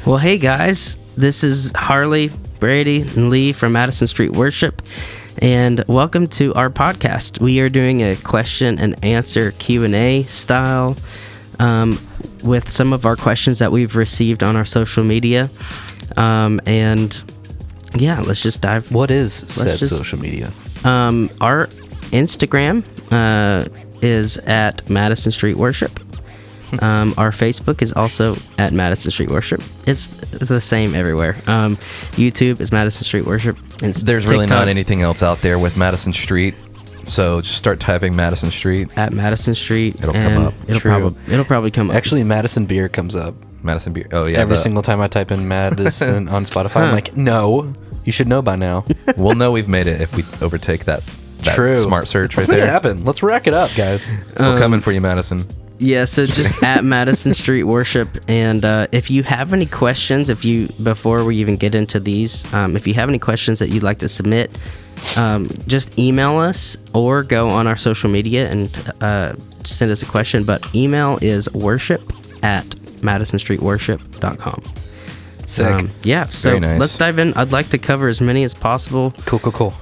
Well, hey guys, this is Harley, Brady, and Lee from Madison Street Worship, and welcome to our podcast. We are doing a question and answer Q&A style with some of our questions that we've received on our social media, and yeah, let's just dive. What is said social media? Our Instagram is at Madison Street Worship. Our Facebook is also at Madison Street Worship. It's the same everywhere. YouTube is Madison Street Worship. There's really not anything else out there with Madison Street, so just start typing Madison Street. At Madison Street. It'll come up. It'll probably come up. Actually, Madison Beer comes up. Madison Beer. Oh, yeah. Every single time I type in Madison on Spotify, I'm like, no, you should know by now. We'll know we've made it if we overtake that smart search right there. Let's make it happen. Let's rack it up, guys. We're coming for you, Madison. Yeah, so just at Madison Street Worship, and if you have any questions, before we even get into these, if you have any questions that you'd like to submit, just email us or go on our social media and send us a question. But email is worship@madisonstreetworship.com. Sick. Yeah, so Very nice. Let's dive in. I'd like to cover as many as possible. Cool.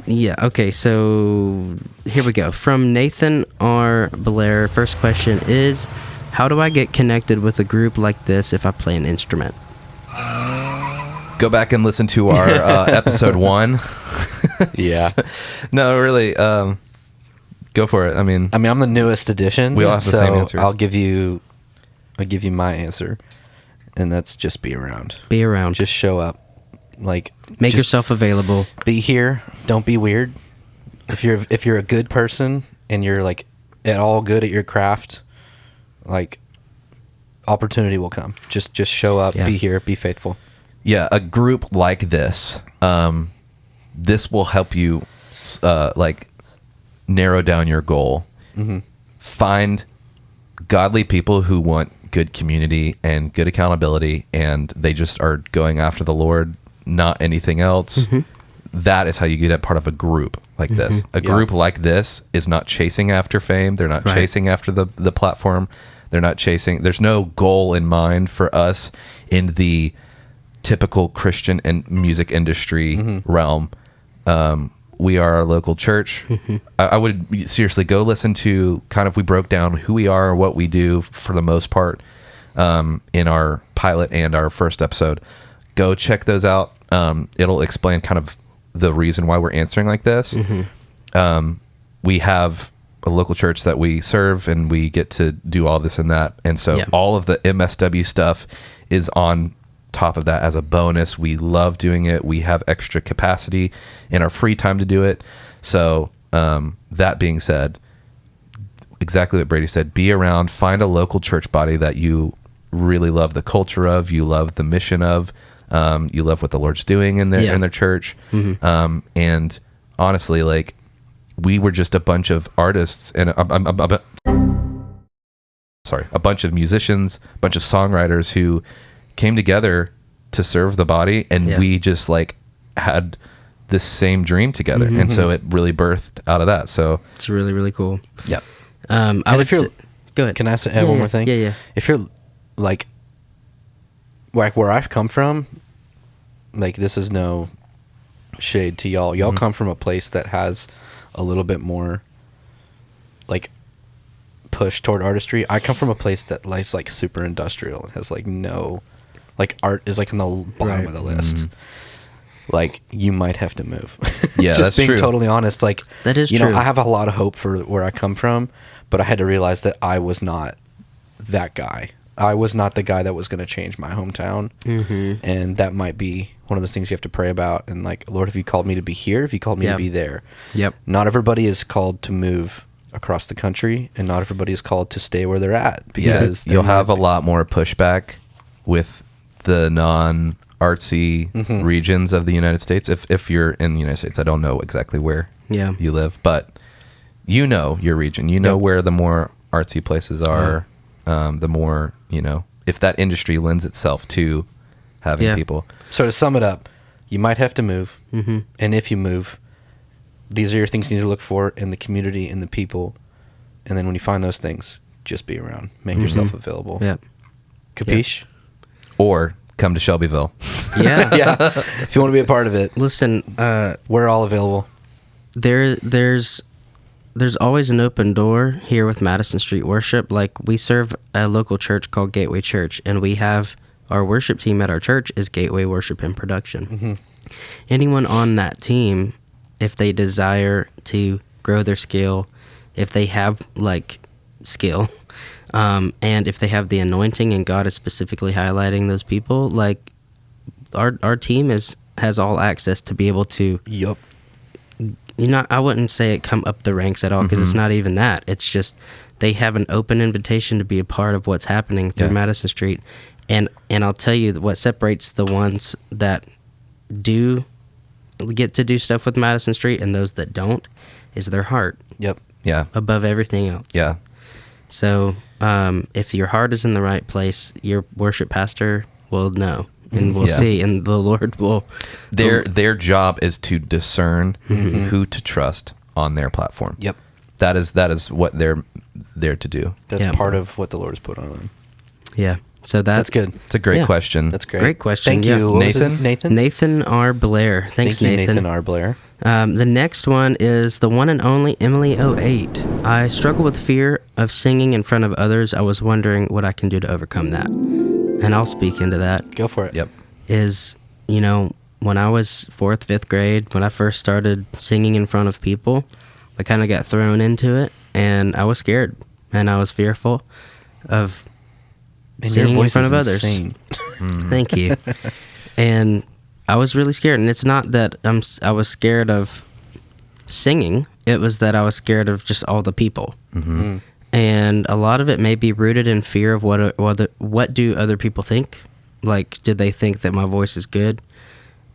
Yeah, okay, so here we go. From Nathan R. Blair, first question is, how do I get connected with a group like this if I play an instrument? Go back and listen to our episode 1. Yeah. No, really, go for it. I mean, I'm the newest addition. We all have the same answer. I'll give you my answer, and that's just be around. Be around. Just show up. Make yourself available. Be here. Don't be weird. If you're a good person and you're like at all good at your craft, like opportunity will come. Just show up. Yeah. Be here. Be faithful. Yeah, a group like this, this will help you narrow down your goal. Mm-hmm. Find godly people who want good community and good accountability, and they just are going after the Lord, not anything else. Mm-hmm. That is how you get a part of a group like this. A group like this is not chasing after fame. They're not chasing after the platform. They're not chasing. There's no goal in mind for us in the typical Christian and music industry realm. We are a local church. I would seriously go listen to we broke down who we are, what we do for the most part in our pilot and our first episode. Go check those out. It'll explain kind of the reason why we're answering like this. We have a local church that we serve, and we get to do all this and that. And so all of the MSW stuff is on top of that as a bonus. We love doing it. We have extra capacity in our free time to do it. So that being said, exactly what Brady said, be around, find a local church body that you really love the culture of, you love the mission of, you love what the Lord's doing in their church. And honestly, we were just a bunch of artists and a bunch of musicians, a bunch of songwriters who came together to serve the body, and we just had this same dream together. And so it really birthed out of that. So it's really, really cool. Yep. Go ahead. Can I add one more thing? Yeah. If you're like where I've come from, this is no shade to y'all. Y'all come from a place that has a little bit more push toward artistry. I come from a place that life's super industrial and has no art is in the bottom of the list. You might have to move. Yeah, just that's being true. Totally honest. That is true. true. I have a lot of hope for where I come from, but I had to realize that I was not that guy. I was not the guy that was going to change my hometown. And that might be one of those things you have to pray about. And Lord, have you called me to be here? Have you called me to be there? Yep. Not everybody is called to move across the country, and not everybody is called to stay where they're at, because you'll have a lot more pushback with the non-artsy regions of the United States. If you're in the United States, I don't know exactly where you live, but you know your region. You know where the more artsy places are, the more, if that industry lends itself to having people. So to sum it up, you might have to move, and if you move, these are your things you need to look for in the community and the people, and then when you find those things, just be around. Make yourself available. Yep. Capiche? Or come to Shelbyville. Yeah. Yeah. If you want to be a part of it, Listen, we're all available. there's always an open door here with Madison Street Worship. Like, we serve a local church called Gateway Church, and we have our worship team at our church is Gateway Worship and Production. Mm-hmm. Anyone on that team, if they desire to grow their skill, if they have like skill, and if they have the anointing and God is specifically highlighting those people, like our team has all access to be able to, Yup. I wouldn't say it come up the ranks at all, because it's not even that. It's just they have an open invitation to be a part of what's happening through Madison Street. And I'll tell you what separates the ones that do get to do stuff with Madison Street and those that don't is their heart. Yep. Yeah. Above everything else. Yeah. So if your heart is in the right place, your worship pastor will know, and we'll see, and the Lord will. Their job is to discern who to trust on their platform. Yep. That is what they're there to do. That's part of what the Lord has put on them. Yeah. So That's good. It's a great question. That's great. Great question. Thank Yeah. you. What was it? Nathan? Nathan? Nathan R. Blair. Thanks, Thank you, Nathan. Nathan R. Blair. The next one is the one and only Emily 08. I struggle with fear of singing in front of others. I was wondering what I can do to overcome that. And I'll speak into that. Go for it. Yep. Is, when I was 4th, 5th grade, when I first started singing in front of people, I kind of got thrown into it, and I was scared, and I was fearful of And singing your in voice front is of others. insane. Thank you. And I was really scared, and it's not that I was scared of singing. It was that I was scared of just all the people. Mm-hmm. And a lot of it may be rooted in fear of what do other people think? Like, do they think that my voice is good?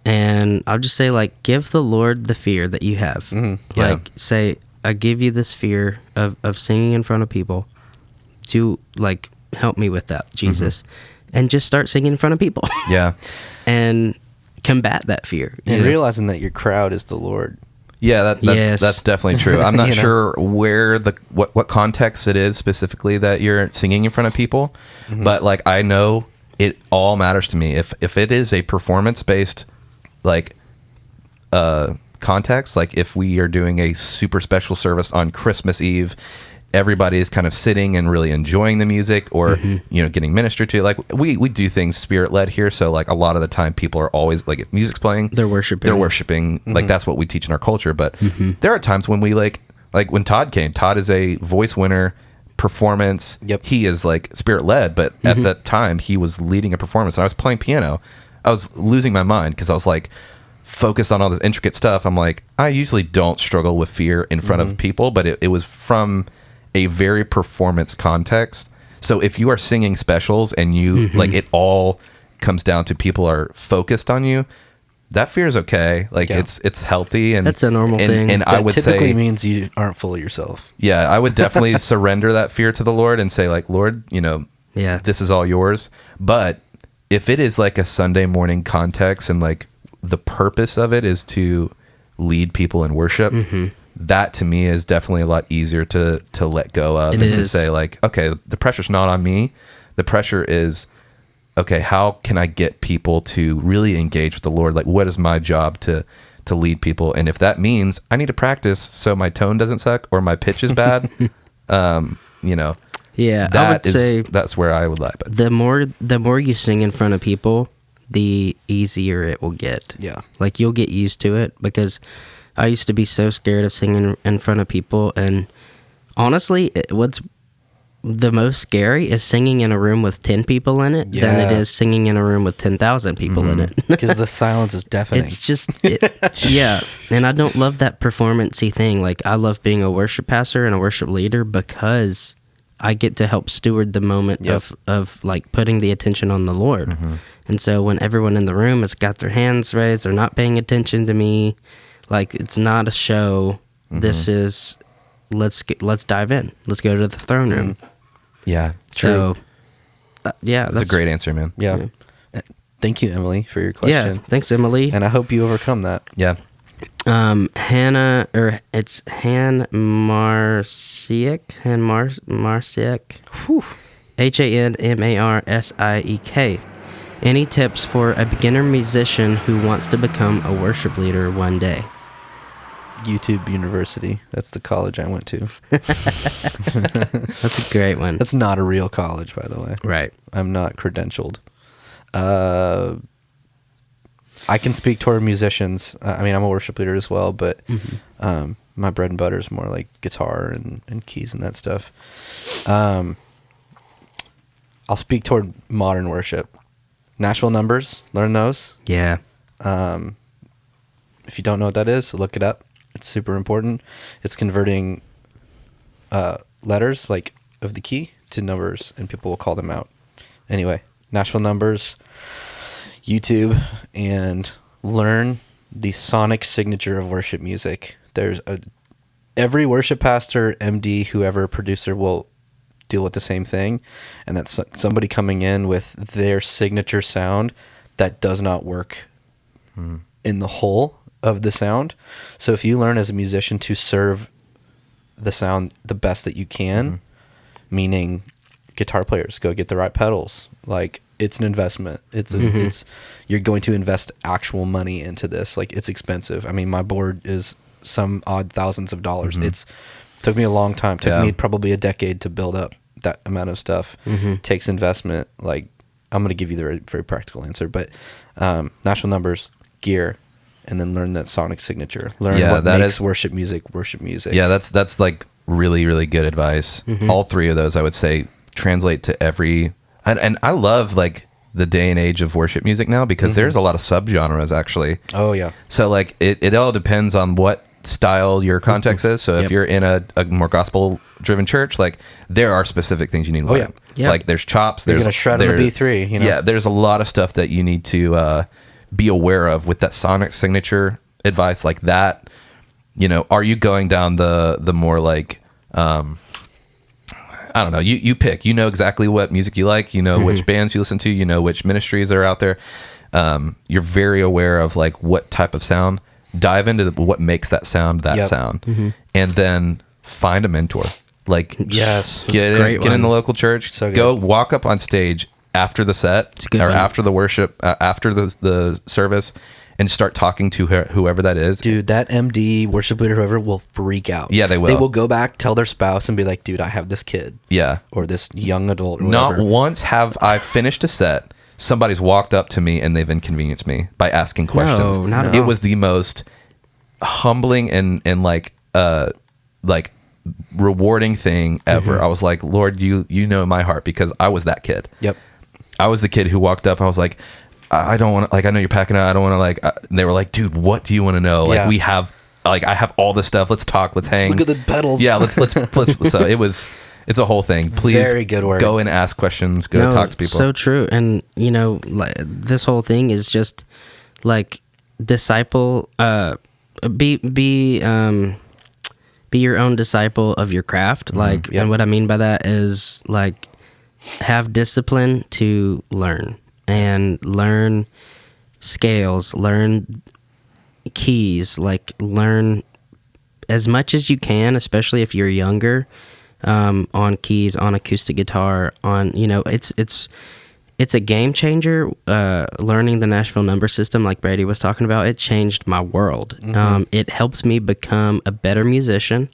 And I'll just say, like, give the Lord the fear that you have. Mm-hmm. Yeah. Like, say, I give you this fear of singing in front of people. To, like, help me with that, Jesus. And just start singing in front of people. Yeah. And combat that fear. And realizing that your crowd is the Lord. Yeah, that's definitely true. I'm not You know? sure where what context it is specifically that you're singing in front of people, but like I know it all matters to me. If it is a performance based like context, like if we are doing a super special service on Christmas Eve, everybody is kind of sitting and really enjoying the music, or getting ministered to. Like we do things spirit led here, so like a lot of the time people are always like, if music's playing, they're worshiping. Like that's what we teach in our culture. But there are times when we like when Todd came. Todd is a voice winner, performance. Yep. He is like spirit led, but at that time he was leading a performance, and I was playing piano. I was losing my mind because I was like focused on all this intricate stuff. I'm like, I usually don't struggle with fear in front of people, but it was from a very performance context. So if you are singing specials and you like, it all comes down to people are focused on you, that fear is okay. Like it's healthy, and that's a normal thing. And that I would typically say means you aren't full of yourself. Yeah, I would definitely surrender that fear to the Lord and say like, Lord, this is all yours. But if it is like a Sunday morning context and like the purpose of it is to lead people in worship, that to me is definitely a lot easier to let go of, to say like, okay, the pressure's not on me. The pressure is, okay, how can I get people to really engage with the Lord? Like, what is my job to lead people? And if that means I need to practice so my tone doesn't suck or my pitch is bad, yeah, I would say that's where I would lie. But the more you sing in front of people, the easier it will get. Yeah. Like, you'll get used to it, because I used to be so scared of singing in front of people, and honestly, what's the most scary is singing in a room with 10 people in it than it is singing in a room with 10,000 people in it. Because the silence is deafening. It's just, yeah. And I don't love that performance-y thing. Like, I love being a worship pastor and a worship leader because I get to help steward the moment of like putting the attention on the Lord. And so when everyone in the room has got their hands raised, they're not paying attention to me. Like, it's not a show. This is, let's dive in. Let's go to the throne room. yeah, So, that's a great answer, man. Yeah. Thank you, Emily, for your question. Yeah, thanks, Emily. And I hope you overcome that. Yeah. Hannah, or it's Han Marciak. Whew. HANMARSIEK. Any tips for a beginner musician who wants to become a worship leader one day? YouTube University. That's the college I went to. That's a great one. That's not a real college, by the way. Right. I'm not credentialed. I can speak toward musicians. I mean, I'm a worship leader as well, but my bread and butter is more like guitar and keys and that stuff. I'll speak toward modern worship. Nashville numbers, learn those. Yeah. If you don't know what that is, look it up. It's super important. It's converting letters like of the key to numbers, and people will call them out. Anyway, Nashville numbers, YouTube, and learn the sonic signature of worship music. Every worship pastor, MD, whoever producer will deal with the same thing, and that's somebody coming in with their signature sound that does not work in the whole of the sound. So if you learn as a musician to serve the sound the best that you can, meaning guitar players go get the right pedals, like it's an investment. It's you're going to invest actual money into this. Like it's expensive. I mean, my board is some odd thousands of dollars. It's took me a long time. Took me probably a decade to build up that amount of stuff. Takes investment. Like I'm going to give you the very, very practical answer, but Nashville numbers, gear, and then learn that sonic signature. Learn what makes worship music. Yeah, that's like really, really good advice. All three of those, I would say, translate to every... And I love like the day and age of worship music now, because there's a lot of subgenres actually. Oh, yeah. So like it all depends on what style your context is. So if you're in a more gospel-driven church, like there are specific things you need to learn. Like there's chops. You're going to shred on a B3, you know? Yeah, there's a lot of stuff that you need to... be aware of with that sonic signature advice like that. You know, are you going down the more like I don't know, you pick, you know exactly what music you like, you know which bands you listen to, you know which ministries are out there. You're very aware of like what type of sound. Dive into what makes that sound sound, and then find a mentor. Like get in the local church, go walk up on stage after the set or after the worship, after the service, and start talking to whoever that is. Dude, that MD, worship leader, whoever, will freak out. Yeah, they will. They will go back, tell their spouse, and be like, dude, I have this kid. Yeah. Or this young adult or Not whatever. once have I finished a set, somebody's walked up to me and they've inconvenienced me by asking questions. No, not at It all. was the most humbling and like rewarding thing ever. I was like, Lord, you know my heart, because I was that kid. Yep. I was the kid who walked up. I was like, I don't want to, like, I know you're packing out. I don't want to, like, they were like, dude, what do you want to know? Like, we have, like, I have all this stuff. Let's talk. Let's hang. Look at the pedals. Yeah. Let's so it's a whole thing. Please very good work. Go and ask questions. Go talk to people. So true. And, you know, like, this whole thing is just like disciple, be your own disciple of your craft. Like, and what I mean by that is like, have discipline to learn, and learn scales, learn keys, like learn as much as you can, especially if you're younger, on keys, on acoustic guitar, on, you know, it's a game changer. Learning the Nashville number system, like Brady was talking about, it changed my world. It helps me become a better musician,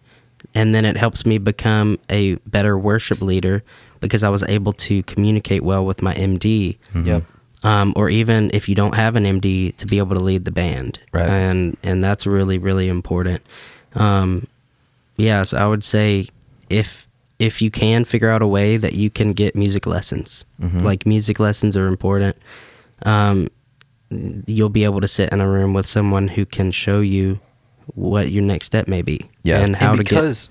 and then it helps me become a better worship leader, because I was able to communicate well with my MD. Yep. Or even if you don't have an MD, to be able to lead the band. Right. And that's really, really important. So I would say if you can figure out a way that you can get music lessons, like music lessons are important. You'll be able to sit in a room with someone who can show you what your next step may be. Yeah. And how to get...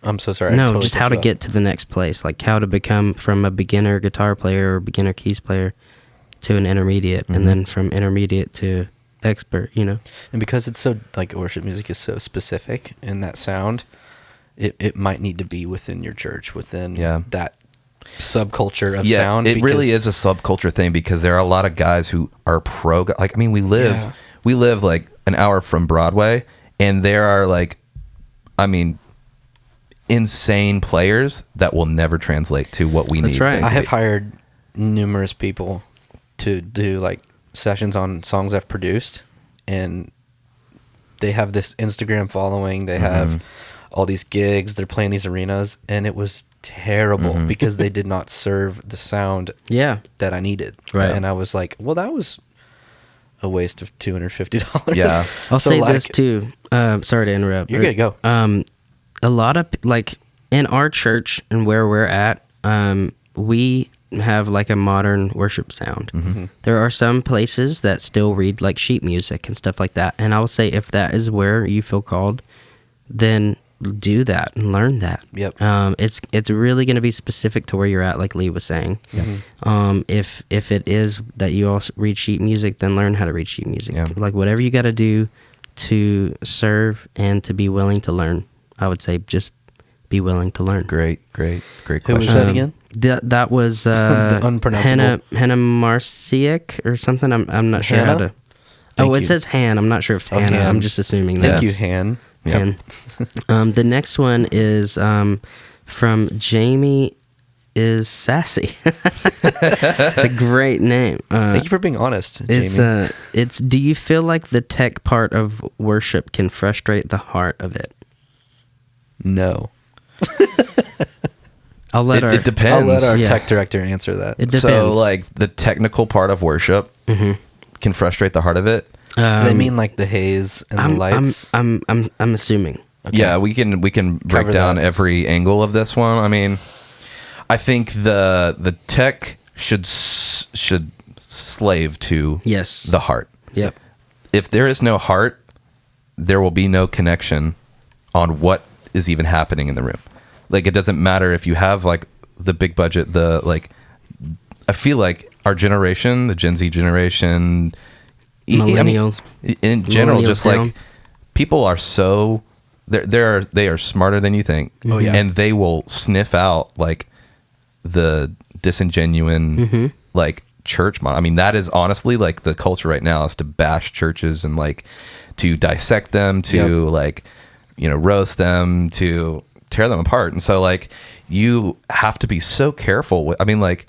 I'm so sorry. No, just how to get to the next place, like how to become from a beginner guitar player or beginner keys player to an intermediate, and then from intermediate to expert, you know? And because it's so, like, worship music is so specific in that sound, it might need to be within your church, within that subculture of sound. It really is a subculture thing, because there are a lot of guys who are like, I mean, we live like an hour from Broadway, and there are like, I mean, insane players that will never translate to what we That's need. right. I have hired numerous people to do like sessions on songs I've produced, and they have this Instagram following. They have all these gigs. They're playing these arenas, and it was terrible because they did not serve the sound that I needed. Right. And I was like, well, that was a waste of $250. Yeah. I'll So, say like, this too. Sorry to interrupt. You're good, go. A lot of like in our church and where we're at, we have like a modern worship sound. There are some places that still read like sheet music and stuff like that. And I will say, if that is where you feel called, then do that and learn that. Yep. It's really going to be specific to where you're at, like Lee was saying. If it is that you also read sheet music, then learn how to read sheet music. Yeah. Like whatever you got to do to serve and to be willing to learn, I would say just be willing to learn. Great Who question. was that again? That was The unpronounceable. Hannah Marciak or something. I'm not sure how Hannah? to. Thank It you. says Han. I'm not sure if it's Oh, Hannah. Han. I'm just assuming that. Thank you, Yes. Han. Yep. And the next one is from Jamie is Sassy. It's a great name. Thank you for being honest, Jamie. It's do you feel like the tech part of worship can frustrate the heart of it? No. I'll let It depends. I'll let our Yeah. tech director answer that. It So, depends. like, the technical part of worship can frustrate the heart of it. Do they mean like the haze and the lights? I'm assuming. Okay. Yeah, we can break Cover down that. every angle of this one. I mean, I think the tech should slave to Yes. the heart. Yep. If there is no heart, there will be no connection on what is even happening in the room. Like, it doesn't matter if you have like the big budget, I feel like our generation, the Gen Z generation, Millennials. in general, Millennials just down. like people are so they are smarter than you think. Oh, yeah. And they will sniff out like the disingenuine like church model. I mean, that is honestly like the culture right now, is to bash churches and like to dissect them, to like, you know, roast them, to tear them apart. And so like you have to be so careful. I mean, like,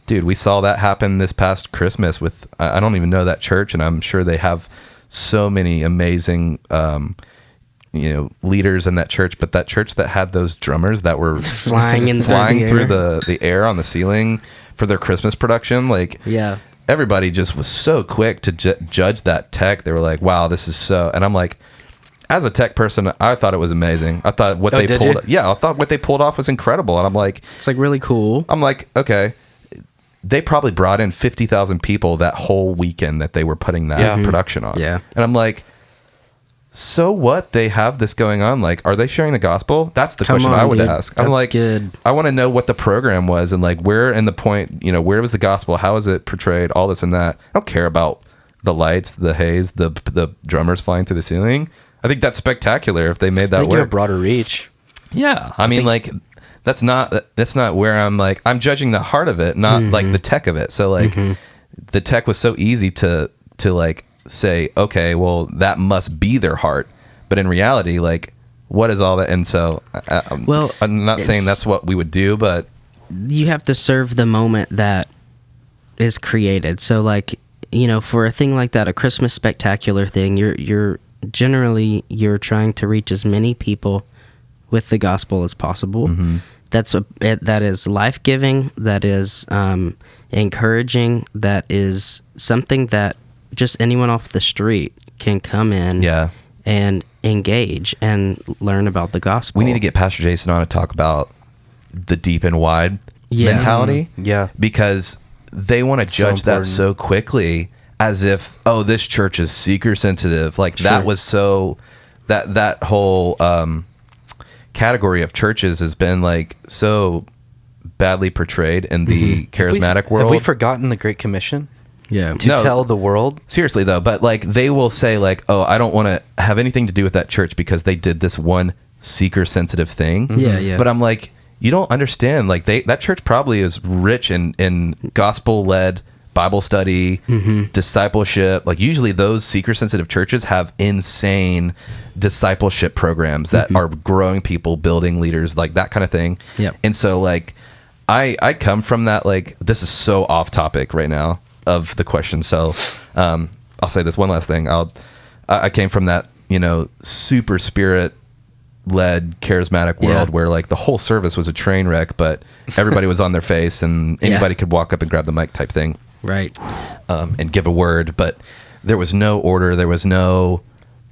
dude, we saw that happen this past Christmas with, I don't even know that church, and I'm sure they have so many amazing, leaders in that church, but that church that had those drummers that were Flying through the air on the ceiling for their Christmas production, like, Yeah. everybody just was so quick to judge that tech. They were like, wow, this is so, and I'm like, as a tech person, I thought it was amazing. I thought what they did pulled, you? I thought what they pulled off was incredible. And I'm like, It's like really cool. okay, they probably brought in 50,000 people that whole weekend that they were putting that production on. Yeah. And I'm like, so what? They have this going on. Like, are they sharing the gospel? That's the Come question on, I would dude. ask. That's I'm like, good. I want to know what the program was and like where in the point, where was the gospel? How is it portrayed? All this and that. I don't care about the lights, the haze, the drummers flying through the ceiling. I think that's spectacular if they made that I think you have work. broader reach. Yeah. I mean, like, that's not where I'm like, I'm judging the heart of it, not like the tech of it. So like the tech was so easy to like say, okay, well, that must be their heart. But in reality, like, what is all that? And so, I'm not saying that's what we would do, but You have to serve the moment that is created. So like, for a thing like that, a Christmas spectacular thing, you're generally trying to reach as many people with the gospel as possible. That is life-giving, that is encouraging, that is something that just anyone off the street can come in and engage and learn about the gospel. we need to get Pastor Jason on to talk about the deep and wide Yeah. mentality. Yeah. Because they want to So judge that important. so quickly as if, oh, this church is seeker sensitive. Like that Sure. was so that whole category of churches has been like so badly portrayed in the charismatic world. Have we forgotten the Great Commission Yeah. to No. tell the world? Seriously though, but like they will say like, oh, I don't want to have anything to do with that church because they did this one seeker sensitive thing. Yeah, yeah. But I'm like, you don't understand. Like that church probably is rich in gospel led Bible study, discipleship. Like usually those seeker sensitive churches have insane discipleship programs that are growing people, building leaders, like that kind of thing. Yep. And so like I come from that, like this is so off topic right now of the question. So I'll say this one last thing. I came from that, you know, super spirit led charismatic world where like the whole service was a train wreck, but everybody was on their face and anybody could walk up and grab the mic type thing. Right. And give a word, but there was no order. There was no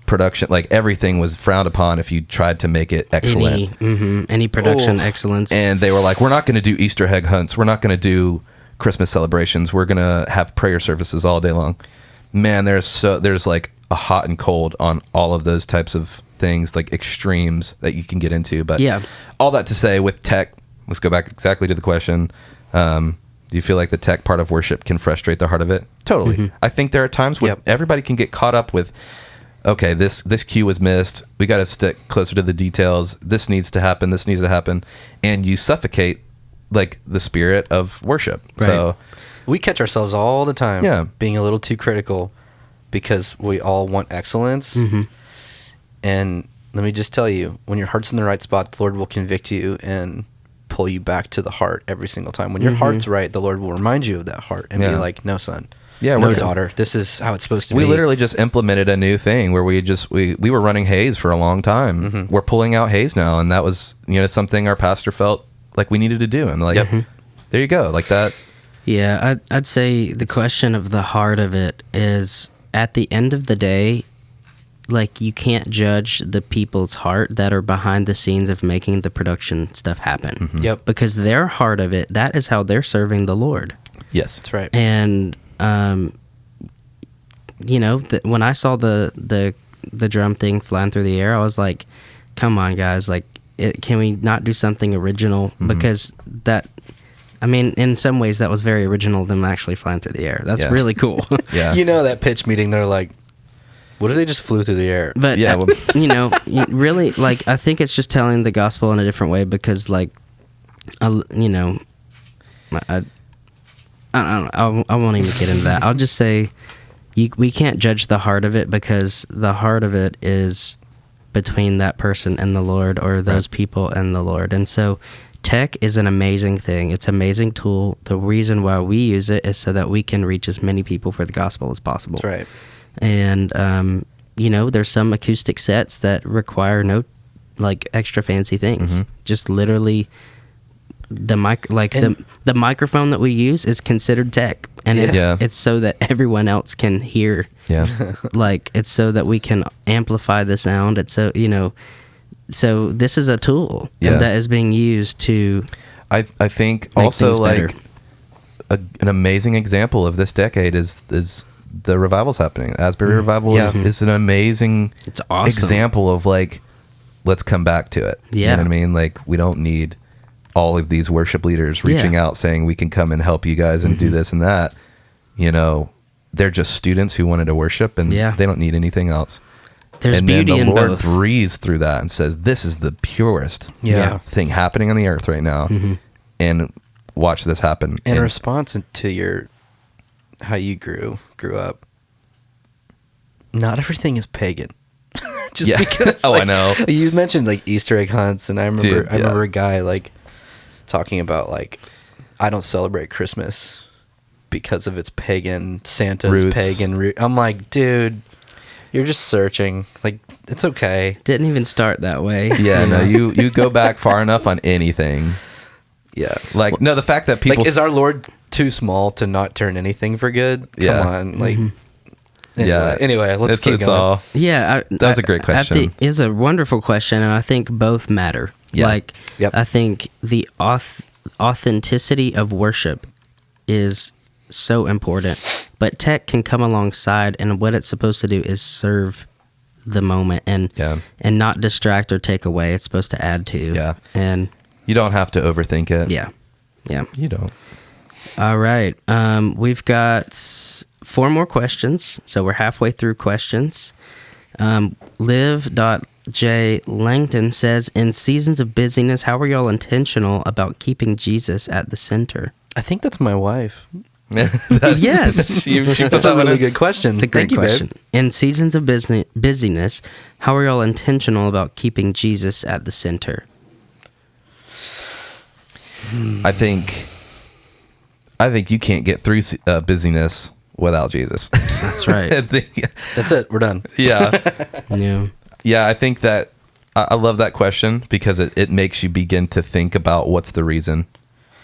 production. Like everything was frowned upon if you tried to make it excellent. Any production excellence. And they were like, we're not going to do Easter egg hunts. We're not going to do Christmas celebrations. We're going to have prayer services all day long. Man, there's like a hot and cold on all of those types of things, like extremes that you can get into. But all that to say, with tech, let's go back exactly to the question. Do you feel like the tech part of worship can frustrate the heart of it? Totally. I think there are times when everybody can get caught up with, okay, this cue was missed. We got to stick closer to the details. This needs to happen. This needs to happen. And you suffocate like the spirit of worship. Right. So we catch ourselves all the time being a little too critical because we all want excellence. And let me just tell you, when your heart's in the right spot, the Lord will convict you and pull you back to the heart every single time. When your heart's right, the Lord will remind you of that heart and be like, no, son. Yeah, no, daughter. This is how it's supposed to be. We literally just implemented a new thing where we were running haze for a long time. We're pulling out haze now, and that was, you know, something our pastor felt like we needed to do. And like, there you go, like that. Yeah, I'd say the question of the heart of it is, at the end of the day, like, you can't judge the people's heart that are behind the scenes of making the production stuff happen. Because their heart of it, that is how they're serving the Lord. Yes, that's right. And you know, when I saw the drum thing flying through the air, I was like, come on, guys, like, can we not do something original? Because that, I mean, in some ways that was very original, them actually flying through the air. That's really cool. You know, that pitch meeting, they're like, what if they just flew through the air? But you know, really, like, I think it's just telling the gospel in a different way, because like, you know, I don't know, I won't even get into that. I'll just say we can't judge the heart of it, because the heart of it is between that person and the Lord, or those people and the Lord. And so tech is an amazing thing. It's an amazing tool. The reason why we use it is so that we can reach as many people for the gospel as possible. That's right. And you know, there's some acoustic sets that require no like extra fancy things. Just literally the the microphone that we use is considered tech, and it's so that everyone else can hear. Like, it's so that we can amplify the sound. It's so, you know, so this is a tool that is being used to I think also like an amazing example of this decade is the revivals happening. Asbury Revival is an amazing example of like, let's come back to it. You know what I mean? Like, we don't need all of these worship leaders reaching out saying we can come and help you guys and do this and that. You know, they're just students who wanted to worship, and they don't need anything else. There's and beauty then the in Lord both. breathes through that and says, this is the purest thing happening on the earth right now. And watch this happen. In response to how you grew up, not everything is pagan. Just because I know. You mentioned like Easter egg hunts, and I remember a guy like talking about like, I don't celebrate Christmas because of its pagan, Santa's roots. pagan root. I'm like, dude, you're just searching. Like, it's okay. Didn't even start that way. No, you go back far enough on anything. Like, no, the fact that people... Like, is our Lord too small to not turn anything for good? Come on. Like, anyway, let's keep going. That's a great question. It's a wonderful question, and I think both matter. Like, I think the authenticity of worship is so important, but tech can come alongside, and what it's supposed to do is serve the moment and not distract or take away. It's supposed to add to. And you don't have to overthink it. You don't. All right. We've got 4 more questions, so we're halfway through questions. Liv.J. Langton says, in seasons of busyness, how are y'all intentional about keeping Jesus at the center? I think that's my wife. Yes. she puts That's a that one really in. good question. It's a great Thank you, question. babe. In seasons of busyness, how are y'all intentional about keeping Jesus at the center? I think you can't get through busyness without Jesus. That's right. I think- That's it. We're done. yeah. Yeah. Yeah, I think that I love that question because it makes you begin to think about what's the reason.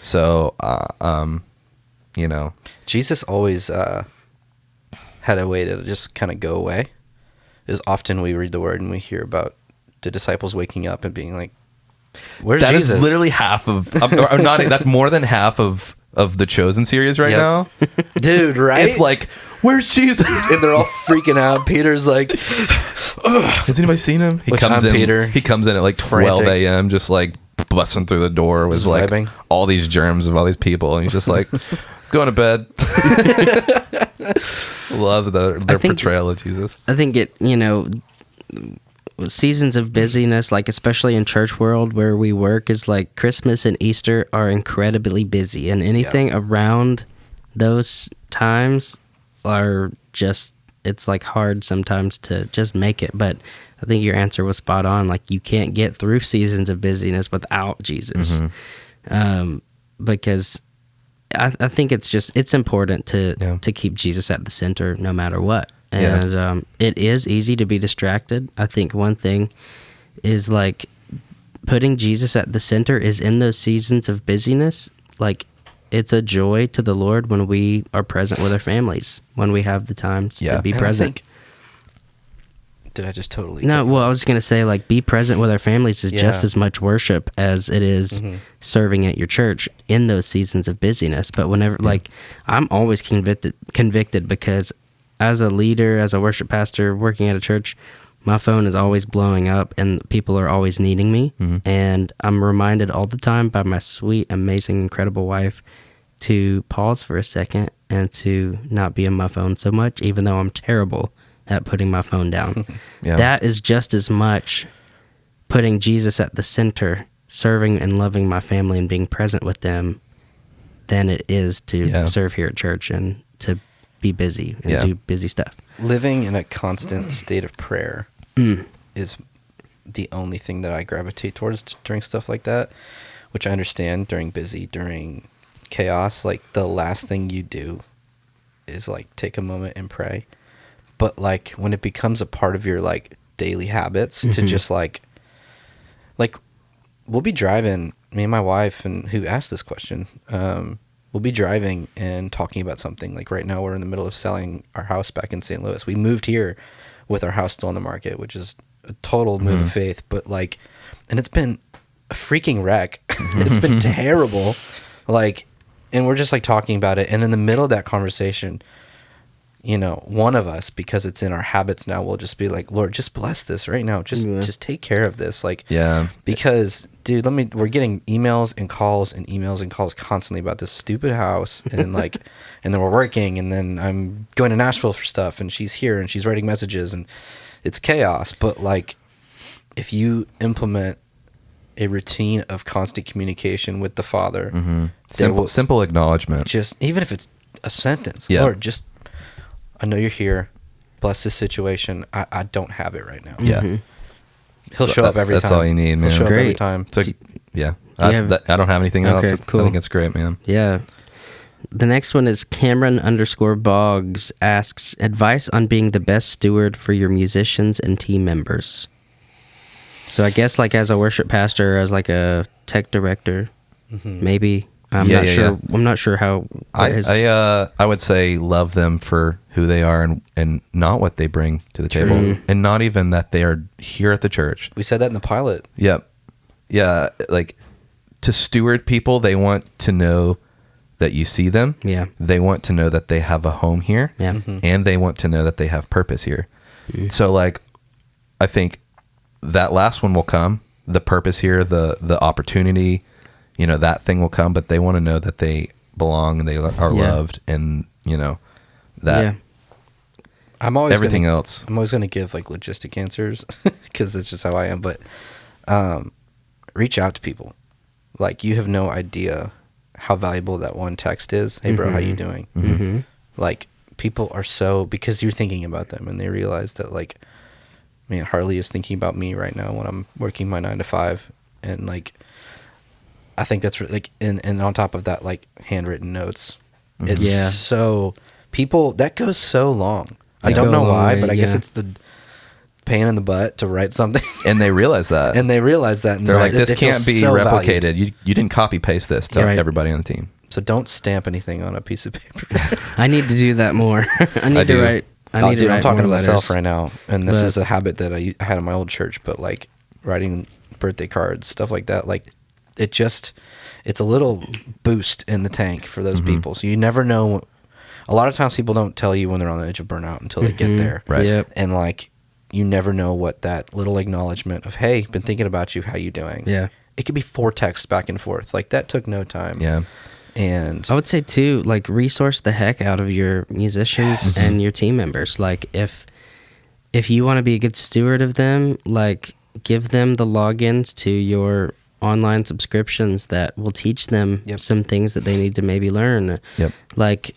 So, Jesus always had a way to just kind of go away. Is often we read the word and we hear about the disciples waking up and being like, "Where's that Jesus?" is literally half of, or not. That's more than half of the Chosen series right Yep. now. Dude, right? It's like, where's Jesus? and they're all freaking out. Peter's like, Has anybody seen him? He Which comes I'm in. Peter. He comes in at like 12 Frantic. a.m. just like busting through the door with Just like vibing. all these germs of all these people, and he's just like going to bed. Love their think- portrayal of Jesus. I think seasons of busyness, like especially in church world where we work, is like Christmas and Easter are incredibly busy, and anything around those times are just, it's like hard sometimes to just make it. But I think your answer was spot on. Like, you can't get through seasons of busyness without Jesus. Because I think it's important to keep Jesus at the center no matter what. And it is easy to be distracted. I think one thing is like putting Jesus at the center is in those seasons of busyness. Like, it's a joy to the Lord when we are present with our families, when we have the times to be And present. did I just totally? No, well, I was going to say, like, be present with our families is just Yeah. as much worship as it is serving at your church in those seasons of busyness. But whenever, like, I'm always convicted because as a leader, as a worship pastor working at a church, my phone is always blowing up and people are always needing me. And I'm reminded all the time by my sweet, amazing, incredible wife to pause for a second and to not be on my phone so much, even though I'm terrible at putting my phone down. Yeah. That is just as much putting Jesus at the center, serving and loving my family and being present with them than it is to serve here at church and to be busy and do busy stuff. Living in a constant state of prayer is the only thing that I gravitate towards during stuff like that, which I understand during chaos. Like, the last thing you do is like take a moment and pray. But like when it becomes a part of your like daily habits to just like we'll be driving, me and my wife, and who asked this question, we'll be driving and talking about something. Like right now we're in the middle of selling our house back in St. Louis. We moved here with our house still on the market, which is a total move of faith, but like, and it's been a freaking wreck. It's been terrible. Like, and we're just like talking about it. And in the middle of that conversation, one of us, because it's in our habits now, will just be like, Lord, just bless this right now. Just take care of this. Like, because dude, we're getting emails and calls constantly about this stupid house. And like, and then we're working, and then I'm going to Nashville for stuff, and she's here and she's writing messages, and it's chaos. But like, if you implement a routine of constant communication with the Father, Simple acknowledgement. just even if it's a sentence, Lord, just, I know you're here. Bless this situation. I don't have it right now. Yeah. He'll show up every time. That's all you need, man. He'll show up every Great. time. So, I don't have anything else. Okay, cool. I think it's great, man. Yeah. The next one is Cameron_Boggs asks, advice on being the best steward for your musicians and team members. So I guess like as a worship pastor, as like a tech director, maybe. I'm not sure how. I would say love them for who they are and not what they bring to the table, and not even that they are here at the church. We said that in the pilot. Yep. Yeah. Like, to steward people, they want to know that you see them. Yeah. They want to know that they have a home here. Yeah. And they want to know that they have purpose here. So like, I think that last one will come. The purpose here, the opportunity, that thing will come, but they want to know that they belong and they are loved, and that I'm always everything else. I'm always going to give like logistic answers because it's just how I am. But reach out to people. Like, you have no idea how valuable that one text is. Hey, bro, how you doing? Mm-hmm. Like, people are so, because you're thinking about them, and they realize that, like, man, Harley is thinking about me right now when I'm working my 9 to 5, and like, I think that's like, and on top of that, like, handwritten notes. It's so, people, that goes so long. I don't know why, but I guess it's the pain in the butt to write something. And they realize that. And they realize that. And they're like, this can't be so replicated. valued. You didn't copy paste this to everybody on the team. So don't stamp anything on a piece of paper. I need to do that more. I need to write. I'm talking to myself letters. right now, and this is a habit that I had in my old church. But like writing birthday cards, stuff like that, like it's a little boost in the tank for those people. So you never know. A lot of times people don't tell you when they're on the edge of burnout until they get there, right? Yep. And like, you never know what that little acknowledgement of, hey, been thinking about you, how you doing? Yeah. It could be 4 texts back and forth. Like, that took no time. Yeah. And I would say too, like, resource the heck out of your musicians and your team members. Like, if you want to be a good steward of them, like, give them the logins to your online subscriptions that will teach them some things that they need to maybe learn. Yep. Like,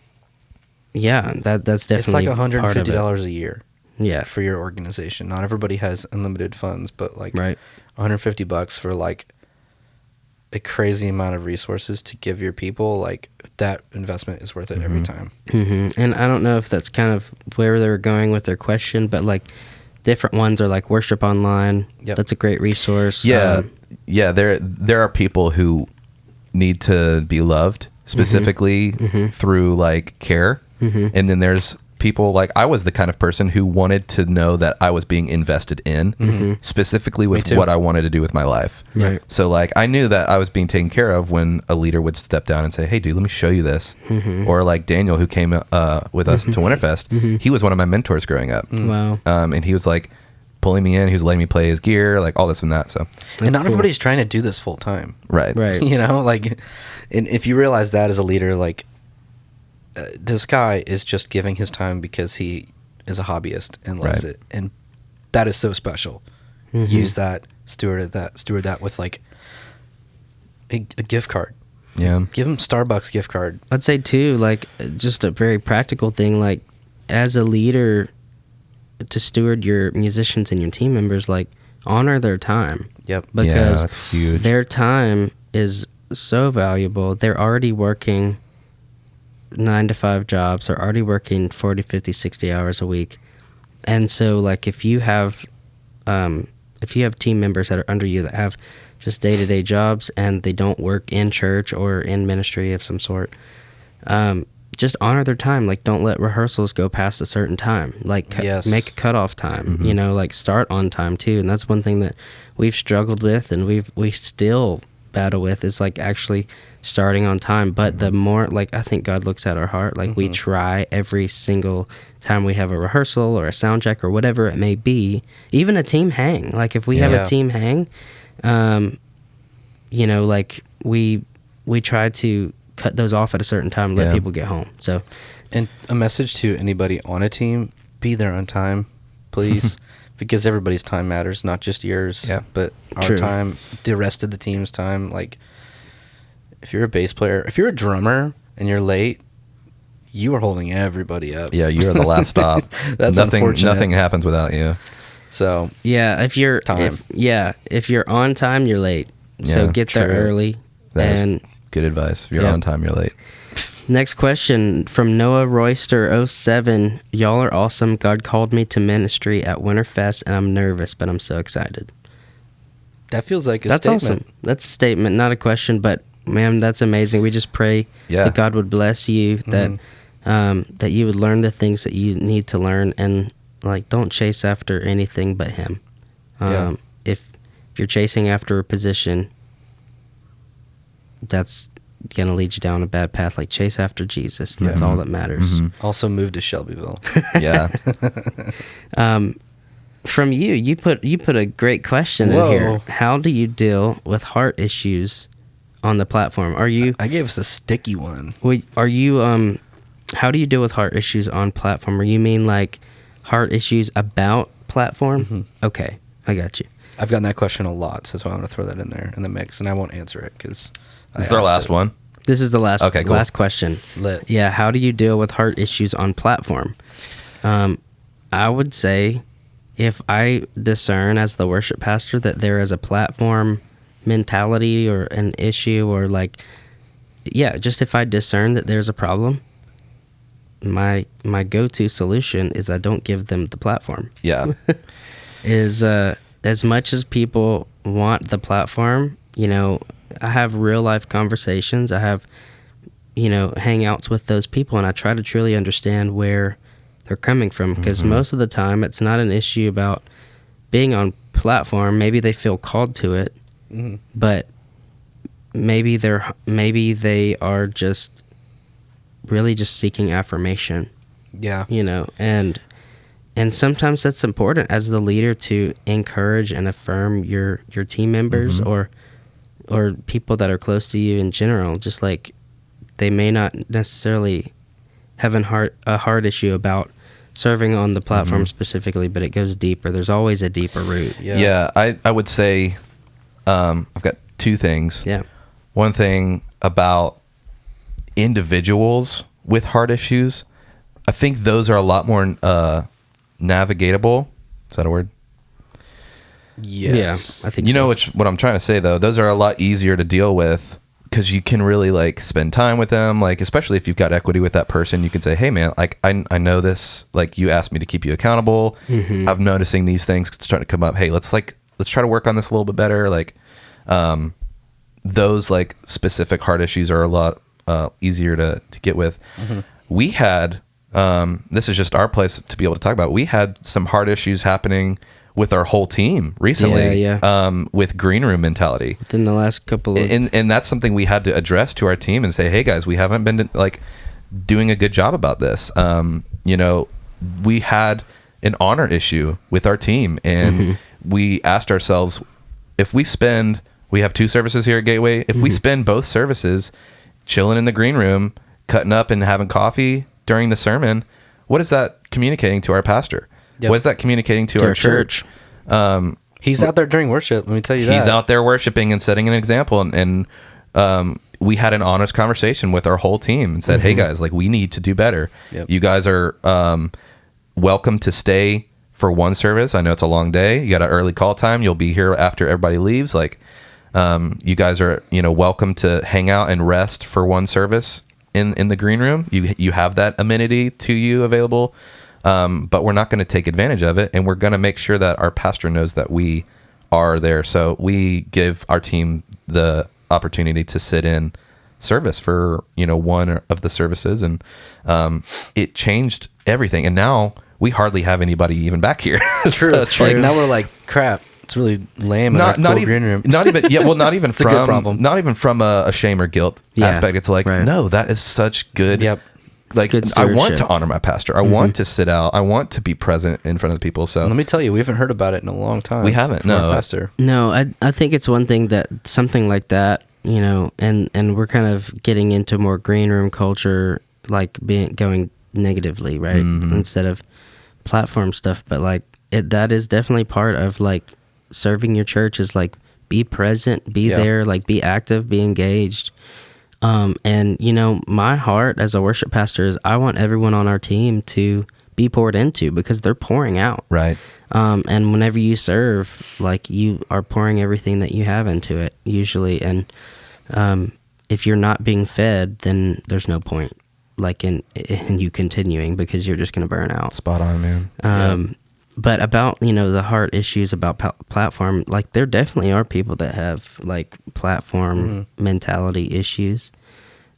yeah, that's definitely it's like part of it. $150 a year. Yeah. For your organization. Not everybody has unlimited funds, but like $150 for like a crazy amount of resources to give your people, like, that investment is worth it every time. And I don't know if that's kind of where they were going with their question, but like different ones are like Worship Online. Yep. That's a great resource. Yeah. There are people who need to be loved specifically through like care. And then there's people like, I was the kind of person who wanted to know that I was being invested in specifically with what I wanted to do with my life. Right. So like, I knew that I was being taken care of when a leader would step down and say, hey dude, let me show you this. Or like Daniel, who came with us to WinterFest, he was one of my mentors growing up. Wow. And he was like pulling me in, he was letting me play his gear, like all this and that. So, and not everybody's trying to do this full time. Right. You know, like, and if you realize that as a leader, like, this guy is just giving his time because he is a hobbyist and loves it, and that is so special. Use that, steward that with like a gift card. Yeah, give him Starbucks gift card. I'd say too, like, just a very practical thing, like, as a leader, to steward your musicians and your team members, like, honor their time. Yep. Because that's huge. Their time is so valuable. They're already working 9 to 5 jobs. They're already working 40, 50, 60 hours a week. And so, like, if you have team members that are under you that have just day-to-day jobs and they don't work in church or in ministry of some sort, just honor their time. Like, don't let rehearsals go past a certain time. Like, make a cutoff time. You know, like, start on time too. And that's one thing that we've struggled with, and we still battle with, is like actually starting on time. But the more, like, I think God looks at our heart, like, we try every single time we have a rehearsal or a sound check or whatever it may be, even a team hang. Like, if we have a team hang, you know, like, we try to cut those off at a certain time and let people get home. So, and a message to anybody on a team: be there on time, please. Because everybody's time matters, not just yours, but our time, the rest of the team's time. Like, if you're a bass player, if you're a drummer and you're late, you are holding everybody up. Yeah, you are the last stop. That's unfortunate. Nothing happens without you. So yeah, if you're if you're on time, you're late. So get there early. That's good advice. If you're on time, you're late. Next question from Noah Royster 07. Y'all are awesome. God called me to ministry at WinterFest, and I'm nervous, but I'm so excited. That feels like a that's statement. Awesome. That's a statement, not a question, but man, that's amazing. We just pray that God would bless you, that that you would learn the things that you need to learn, and like, don't chase after anything but Him. If you're chasing after a position, that's gonna lead you down a bad path. Like, chase after Jesus, and that's all that matters. Also move to Shelbyville. From you put a great question in here. How do you deal with heart issues on the platform? I gave us a sticky one. Are you how do you deal with heart issues on platform? Or you mean like heart issues about platform? Okay, I got you. I've gotten that question a lot, so that's why I want to throw that in there in the mix, and I won't answer it because this is our last one. This is the last Okay, cool. last question. Lit. Yeah, how do you deal with heart issues on platform? I would say if I discern as the worship pastor that there is a platform mentality or an issue or just if I discern that there's a problem, my go-to solution is I don't give them the platform. Yeah. Is as much as people want the platform, I have real life conversations. I have, hangouts with those people, and I try to truly understand where they're coming from, because most of the time it's not an issue about being on platform. Maybe they feel called to it, but maybe they are just really just seeking affirmation. Yeah. And sometimes that's important as the leader to encourage and affirm your team members or people that are close to you in general. Just like they may not necessarily have a heart issue about serving on the platform specifically, but it goes deeper. There's always a deeper root. Yeah. I would say I've got two things. Yeah. One thing about individuals with heart issues, I think those are a lot more navigatable. Is that a word? Yes. Yeah, I think You know so. what I'm trying to say, though? Those are a lot easier to deal with because you can really spend time with them. Especially if you've got equity with that person, you can say, hey man, I know this, you asked me to keep you accountable. I'm noticing these things starting to come up. Hey, let's try to work on this a little bit better. Those specific heart issues are a lot easier to get with. We had this is just our place to be able to talk about. We had some heart issues happening with our whole team recently. With green room mentality Within the last couple of... and that's something we had to address to our team and say, hey guys, we haven't been doing a good job about this. We had an honor issue with our team, and we asked ourselves, if we have 2 services here at Gateway, if we spend both services chilling in the green room, cutting up and having coffee during the sermon, what is that communicating to our pastor? Yep. What is that communicating to our church? He's out there during worship. Let me tell you that. He's out there worshiping and setting an example. And we had an honest conversation with our whole team and said, hey guys, we need to do better. Yep. You guys are welcome to stay for one service. I know it's a long day. You got an early call time. You'll be here after everybody leaves. You guys are, welcome to hang out and rest for one service in the green room. You have that amenity to you available, but we're not going to take advantage of it, and we're going to make sure that our pastor knows that we are there. So we give our team the opportunity to sit in service for one of the services, and it changed everything. And now we hardly have anybody even back here. True. So it's now we're like, crap. It's really lame. Not green room. Not even. Yeah. Well, not even It's a good problem. Not even from a shame or guilt aspect. It's no, that is such good. Yep. good I want to stewardship. honor my pastor. I want to sit out. I want to be present in front of the people. So Let me tell you, we haven't heard about it in a long time. We haven't, from our no. pastor. No, I think it's one thing that something like that, and we're kind of getting into more green room culture, going negatively, right? Instead of platform stuff. But that is definitely part of serving your church is be present, be there, be active, be engaged. And my heart as a worship pastor is I want everyone on our team to be poured into because they're pouring out. right. And whenever you serve, you are pouring everything that you have into it usually. And if you're not being fed, then there's no point in you continuing because you're just going to burn out. Spot on, man. But about, the heart issues about platform, there definitely are people that have platform mentality issues.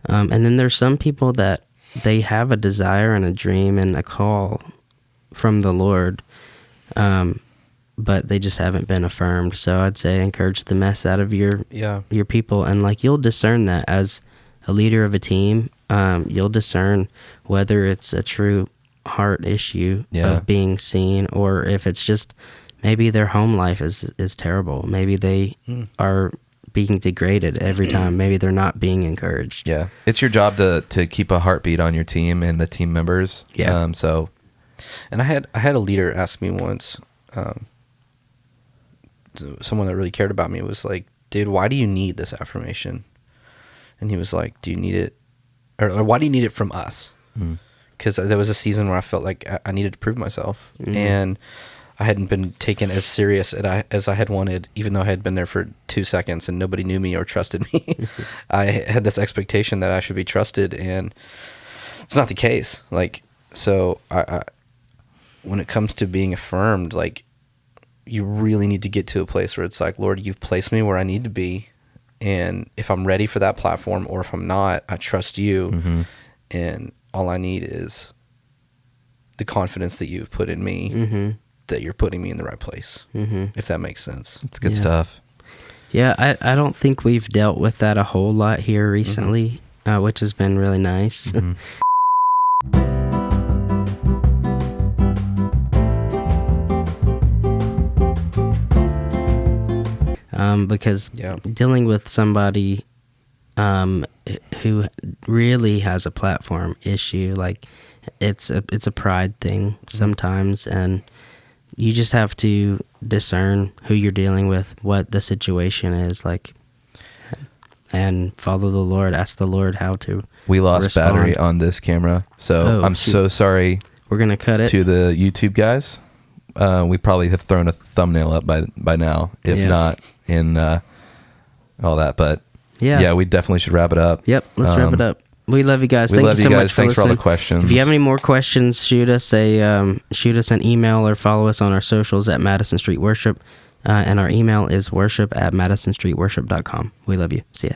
And then there's some people that they have a desire and a dream and a call from the Lord, but they just haven't been affirmed. So I'd say encourage the mess out of your people. And you'll discern that as a leader of a team. You'll discern whether it's a true heart issue of being seen, or if it's just maybe their home life is terrible. Maybe they are being degraded every time. Maybe they're not being encouraged. Yeah, it's your job to keep a heartbeat on your team and the team members. Yeah. And I had a leader ask me once, someone that really cared about me was like, dude, why do you need this affirmation? And he was like, do you need it? Or why do you need it from us? Because there was a season where I felt like I needed to prove myself. And I hadn't been taken as serious as I had wanted, even though I had been there for 2 seconds and nobody knew me or trusted me. I had this expectation that I should be trusted, and it's not the case. Like, so I when it comes to being affirmed, like, you really need to get to a place where it's like, Lord, you've placed me where I need to be. And if I'm ready for that platform, or if I'm not, I trust you. And all I need is the confidence that you've put in me, that you're putting me in the right place, if that makes sense. It's good stuff. Yeah, I don't think we've dealt with that a whole lot here recently, which has been really nice. Because dealing with somebody who really has a platform issue, like, it's a pride thing sometimes, and you just have to discern who you're dealing with, what the situation is, like, and follow the Lord. Ask the Lord how to. We lost respond. Battery on this camera, so I'm so sorry. We're gonna cut it to the YouTube guys. We probably have thrown a thumbnail up by now, if not in all that. But yeah, we definitely should wrap it up. Yep, let's wrap it up. We love you guys. Thank you so much for Thanks listening. for all the questions. If you have any more questions, shoot us an email or follow us on our socials at Madison Street Worship. And our email is worship@madisonstreetworship.com. We love you. See ya.